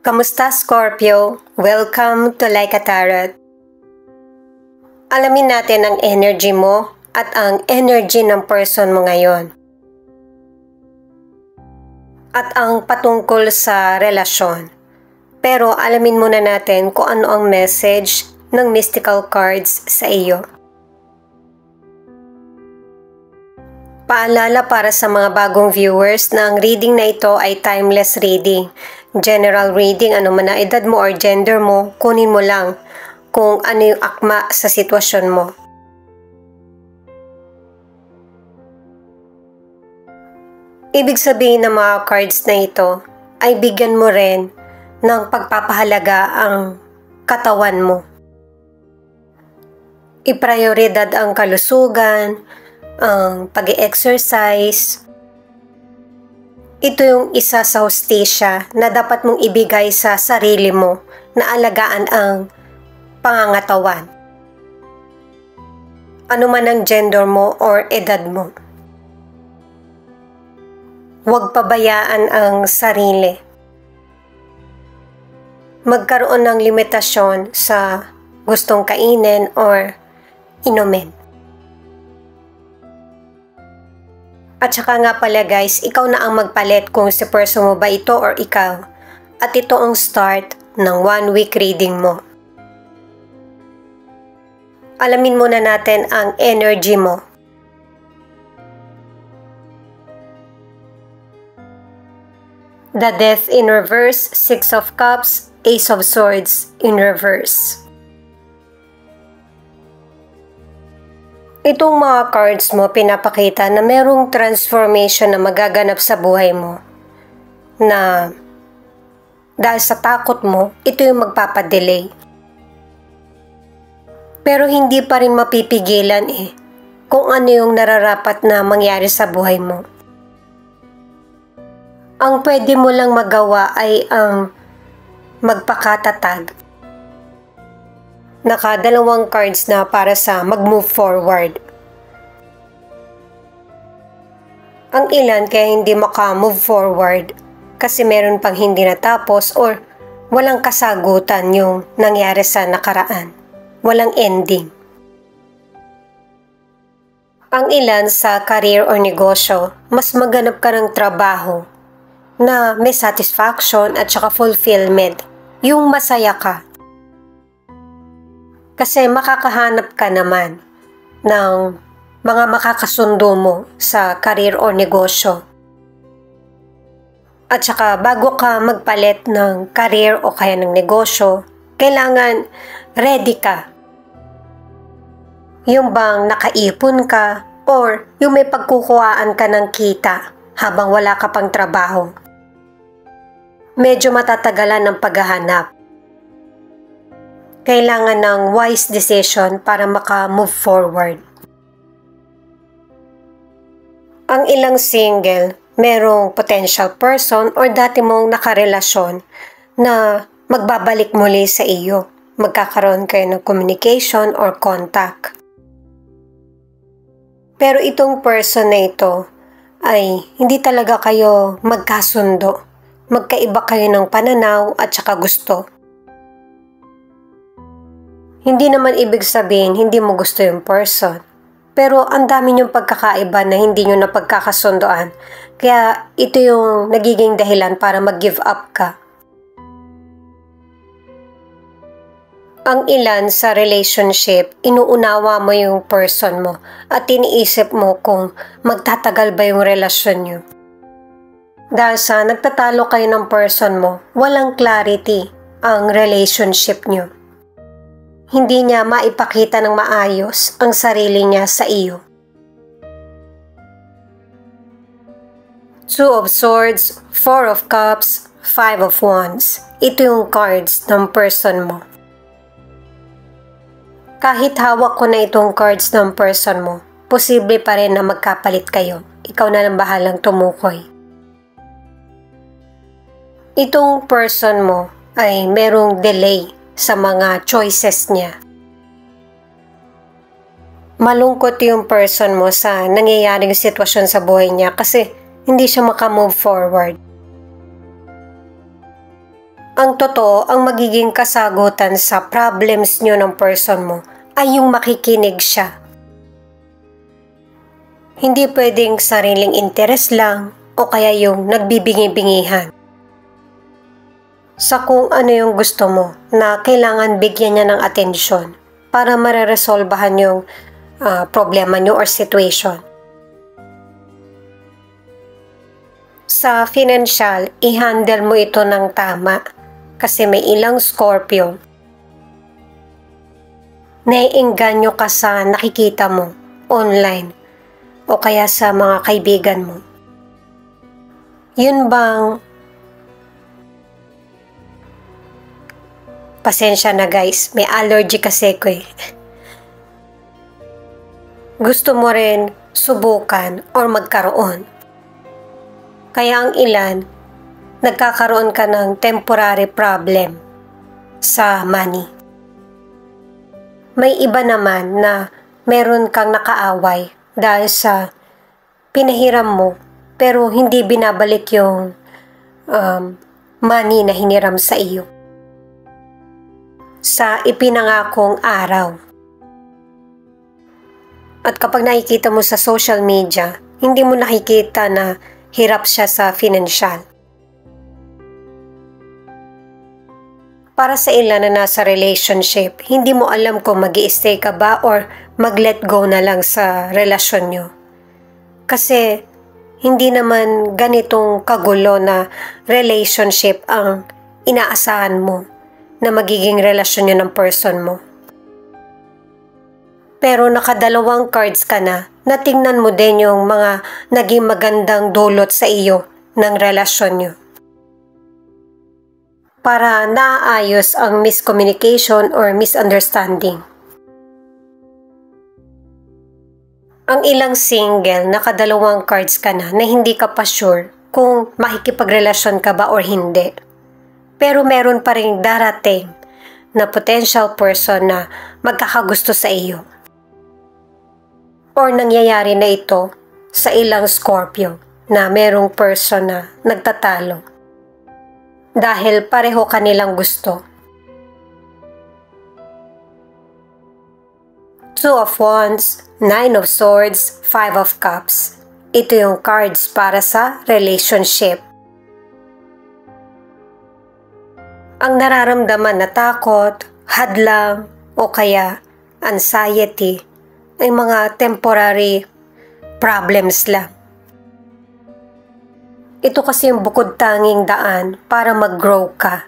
Kamusta, Scorpio? Welcome to Like a Tarot. Alamin natin ang energy mo at ang energy ng person mo ngayon. At ang patungkol sa relasyon. Pero alamin muna natin kung ano ang message ng mystical cards sa iyo. Paalala para sa mga bagong viewers na ang reading na ito ay timeless reading. General reading, ano man na edad mo or gender mo, kunin mo lang kung ano yung akma sa sitwasyon mo. Ibig sabihin ng mga cards na ito ay bigyan mo rin ng pagpapahalaga ang katawan mo. Iprioridad ang kalusugan, ang pag-exercise. Ito yung isa sa hustisya na dapat mong ibigay sa sarili mo na alagaan ang pangangatawan. Ano man ang gender mo or edad mo. Huwag pabayaan ang sarili. Magkaroon ng limitasyon sa gustong kainin or inumin. At saka nga pala guys, ikaw na ang magpalit kung si person mo ba ito or ikaw. At ito ang start ng 1 week reading mo. Alamin muna natin ang energy mo. The Death in reverse, 6 of Cups, Ace of Swords in reverse. Itong mga cards mo pinapakita na merong transformation na magaganap sa buhay mo. Na dahil sa takot mo, ito yung magpapadelay. Pero hindi pa rin mapipigilan kung ano yung nararapat na mangyari sa buhay mo. Ang pwede mo lang magawa ay ang magpakatatag. Nakadalawang cards na para sa mag-move forward. Ang ilan kaya hindi maka-move forward kasi meron pang hindi natapos or walang kasagutan yung nangyari sa nakaraan. Walang ending. Ang ilan sa career or negosyo, mas maganap ka ng trabaho na may satisfaction at saka fulfillment. Yung masaya ka. Kasi makakahanap ka naman ng mga makakasundo mo sa career o negosyo. At saka bago ka magpalit ng career o kaya ng negosyo, kailangan ready ka. Yung bang nakaipon ka or yung may pagkukuhaan ka ng kita habang wala ka pang trabaho. Medyo matatagalan ng paghahanap. Kailangan ng wise decision para maka-move forward. Ang ilang single, merong potential person or dati mong nakarelasyon na magbabalik muli sa iyo. Magkakaroon kayo ng communication or contact. Pero itong person na ito ay hindi talaga kayo magkasundo. Magkaiba kayo ng pananaw at saka gusto. Hindi naman ibig sabihin hindi mo gusto yung person. Pero ang dami niyong pagkakaiba na hindi niyo napagkakasundoan. Kaya ito yung nagiging dahilan para mag-give up ka. Ang ilan sa relationship, inuunawa mo yung person mo at iniisip mo kung magtatagal ba yung relasyon niyo. Dahil sa nagtatalo kayo ng person mo, walang clarity ang relationship niyo. Hindi niya maipakita ng maayos ang sarili niya sa iyo. 2 of Swords, 4 of Cups, 5 of Wands. Ito yung cards ng person mo. Kahit hawak ko na itong cards ng person mo, posible pa rin na magkapalit kayo. Ikaw na lang bahalang tumukoy. Itong person mo ay merong delay sa mga choices niya. Malungkot yung person mo sa nangyayaring sitwasyon sa buhay niya kasi hindi siya maka-move forward. Ang totoo, ang magiging kasagutan sa problems nyo ng person mo ay yung makikinig siya. Hindi pwedeng sariling interes lang o kaya yung nagbibingi-bingihan. Sa kung ano yung gusto mo na kailangan bigyan niya ng atensyon para mareresolbahan yung problema nyo or situation. Sa financial, i-handle mo ito ng tama kasi may ilang Scorpio. Naiengganyo ka sa nakikita mo online o kaya sa mga kaibigan mo. Yun bang pasensya na guys, may allergy kasi ko eh. Gusto mo rin subukan or magkaroon. Kaya ang ilan, nagkakaroon ka ng temporary problem sa money. May iba naman na meron kang nakaaway dahil sa pinahiram mo pero hindi binabalik yung money na hiniram sa iyo. Sa ipinangakong araw. At kapag nakikita mo sa social media, hindi mo nakikita na hirap siya sa financial. Para sa ilan na nasa relationship, hindi mo alam kung mag-i-stay ka ba or mag-let go na lang sa relasyon nyo. Kasi hindi naman ganitong kagulo na relationship ang inaasahan mo na magiging relasyon nyo ng person mo. Pero nakadalawang cards ka na, natingnan mo din yung mga naging magandang dulot sa iyo ng relasyon nyo. Para naayos ang miscommunication or misunderstanding. Ang ilang single, nakadalawang cards ka na hindi ka pa sure kung makikipagrelasyon ka ba or hindi. Pero meron pa rin darating na potential person na magkakagusto sa iyo. Or nangyayari na ito sa ilang Scorpio na merong person na nagtatalo. Dahil pareho kanilang gusto. Two of Wands, Nine of Swords, Five of Cups. Ito yung cards para sa relationship. Ang nararamdaman na takot, hadlang, o kaya anxiety ay mga temporary problems lang. Ito kasi yung bukod tanging daan para mag-grow ka.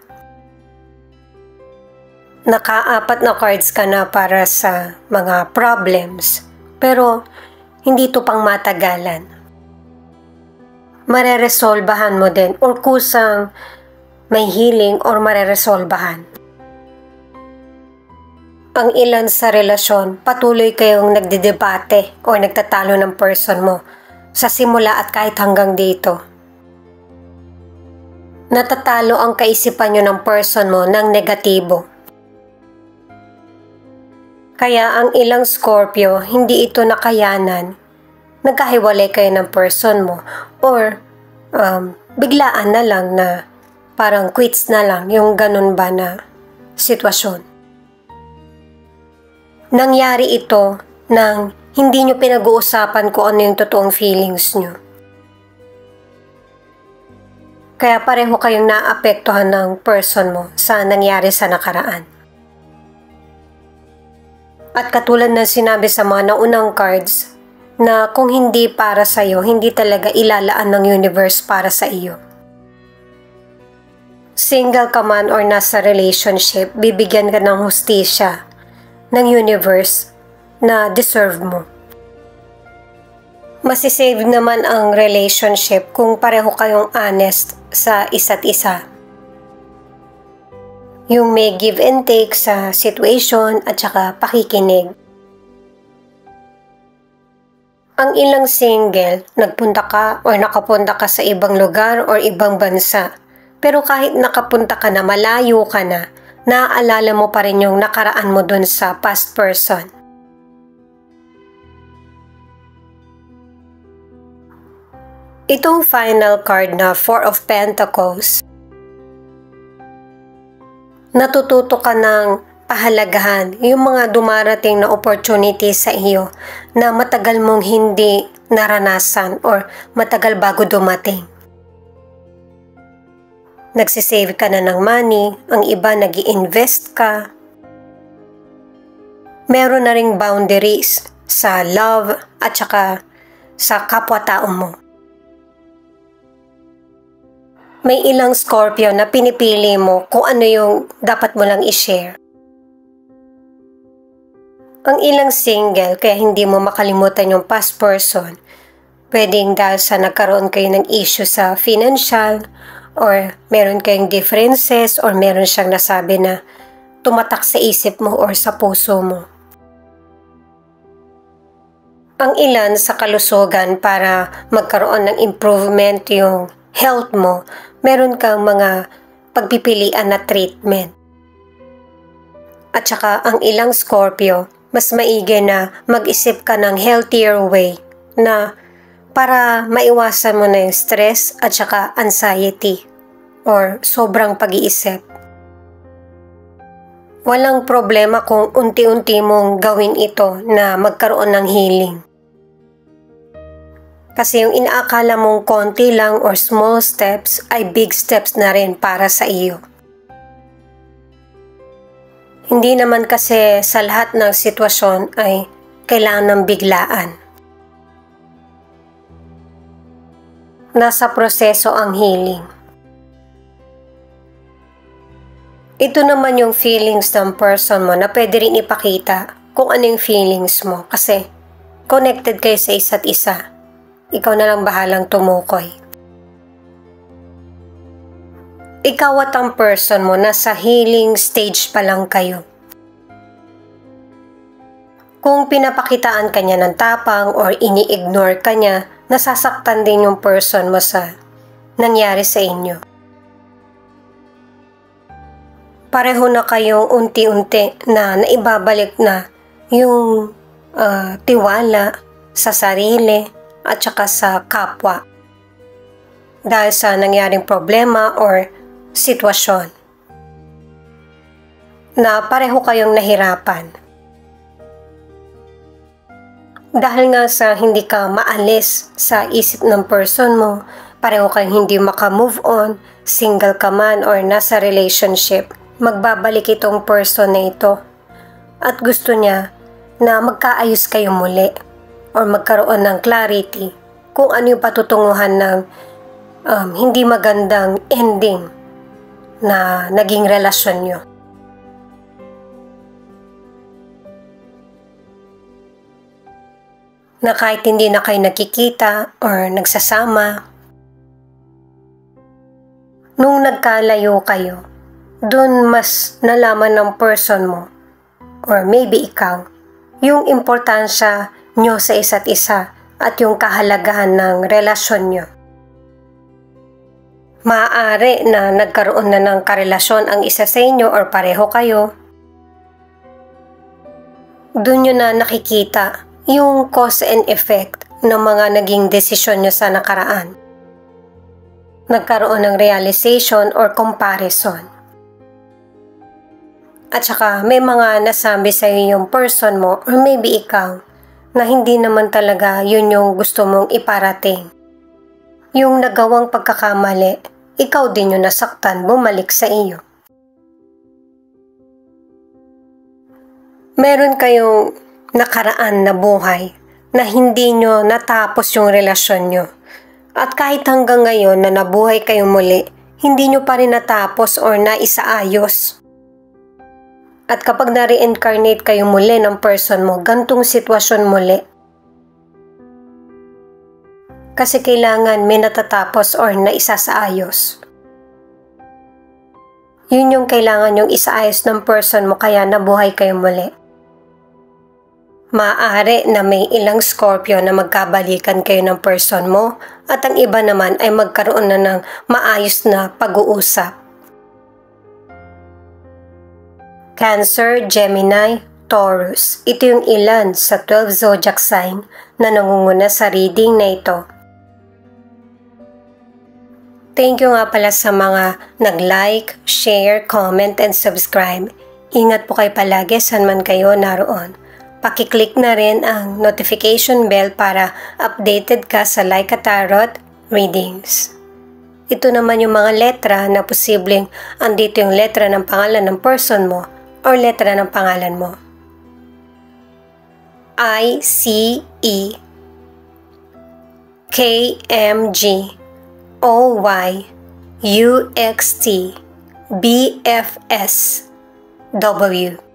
Naka-4 na cards ka na para sa mga problems, pero hindi ito pang matagalan. Mareresolbahan mo din or kusang may healing or mareresolbahan. Ang ilan sa relasyon, patuloy kayong nagdedebate o nagtatalo ng person mo sa simula at kahit hanggang dito. Natatalo ang kaisipan nyo ng person mo ng negatibo. Kaya ang ilang Scorpio, hindi ito nakayanan. Nagkahiwalay kayo ng person mo or biglaan na lang na parang quits na lang yung ganun ba na sitwasyon. Nangyari ito nang hindi nyo pinag-uusapan kung ano yung totoong feelings nyo. Kaya pareho kayong naapektuhan ng person mo sa nangyari sa nakaraan. At katulad ng sinabi sa mga naunang cards, na kung hindi para sa iyo, hindi talaga ilalaan ng universe para sa iyo. Single ka man or nasa relationship, bibigyan ka ng hustisya ng universe na deserve mo. Masisave naman ang relationship kung pareho kayong honest sa isa't isa. Yung may give and take sa situation at saka pakikinig. Ang ilang single, nagpunta ka o nakapunta ka sa ibang lugar o ibang bansa. Pero kahit nakapunta ka na, malayo ka na, naaalala mo pa rin yung nakaraan mo dun sa past person. Itong final card na Four of Pentacles, Natututo ka ng pahalagahan yung mga dumarating na opportunity sa iyo na matagal mong hindi naranasan or matagal bago dumating. Nagsisave ka na ng money, ang iba nag-i-invest ka. Meron na ring boundaries sa love at saka sa kapwa-tao mo. May ilang Scorpio na pinipili mo kung ano yung dapat mo lang i-share. Ang ilang single kaya hindi mo makalimutan yung past person. Pwedeng dahil sa nagkaroon kayo ng issue sa financial or meron kayong differences or meron siyang nasabi na tumatak sa isip mo or sa puso mo. Ang ilan sa kalusugan para magkaroon ng improvement yung health mo, meron kang mga pagpipilian na treatment. At saka ang ilang Scorpio, mas maigi na mag-isip ka ng healthier way na para maiwasan mo na yung stress at saka anxiety or sobrang pag-iisip. Walang problema kung unti-unti mong gawin ito na magkaroon ng healing. Kasi yung inaakala mong konti lang or small steps ay big steps na rin para sa iyo. Hindi naman kasi sa lahat ng sitwasyon ay kailangan ng biglaan. Nasa proseso ang healing. Ito naman yung feelings ng person mo na pwede rin ipakita kung ano yung feelings mo kasi connected kayo sa isa't isa. Ikaw na lang bahalang tumukoy. Ikaw at ang person mo nasa healing stage pa lang kayo. Kung pinapakitaan ka niya ng tapang or ini-ignore ka niya, nasasaktan din yung person mo sa nangyari sa inyo. Pareho na kayong unti-unti na naibabalik na yung tiwala sa sarili at saka sa kapwa dahil sa nangyaring problema or sitwasyon na pareho kayong nahirapan. Dahil nga sa hindi ka maalis sa isip ng person mo, pareho kayong hindi maka-move on, single ka man or nasa relationship, magbabalik itong person na ito at gusto niya na magkaayos kayo muli or magkaroon ng clarity kung ano yung patutunguhan ng hindi magandang ending na naging relasyon nyo. Na kahit hindi na kayo nagkikita or nagsasama, nung nagkalayo kayo, dun mas nalaman ng person mo or maybe ikaw yung importansya nyo sa isa't isa at yung kahalagahan ng relasyon nyo. Maaari na nagkaroon na ng karelasyon ang isa sa inyo or pareho kayo. Doon nyo na nakikita yung cause and effect ng mga naging desisyon nyo sa nakaraan. Nagkaroon ng realization or comparison. At saka may mga nasabi sa iyo yung person mo or maybe ikaw na hindi naman talaga yun yung gusto mong iparating. Yung nagawang pagkakamali, ikaw din yung nasaktan, bumalik sa iyo. Meron kayong nakaraan na buhay na hindi nyo natapos yung relasyon nyo. At kahit hanggang ngayon na nabuhay kayo muli, hindi nyo pa rin natapos or naisaayos. At kapag na-reincarnate kayo muli ng person mo, gantong sitwasyon muli. Kasi kailangan may natatapos or naisasaayos. Yun yung kailangan yung isaayos ng person mo kaya nabuhay kayo muli. Maaari na may ilang Scorpio na magkabalikan kayo ng person mo at ang iba naman ay magkaroon na ng maayos na pag-uusap. Cancer, Gemini, Taurus. Ito yung ilan sa 12 zodiac sign na nangunguna sa reading na ito. Thank you nga pala sa mga nag-like, share, comment, and subscribe. Ingat po kayo palagi saan man kayo naroon. Pakiclick na rin ang notification bell para updated ka sa Laika Tarot readings. Ito naman yung mga letra na posibleng andito yung letra ng pangalan ng person mo or letra ng pangalan mo. I, C, E, K, M, G, O, Y, U, X, T, B, F, S, W.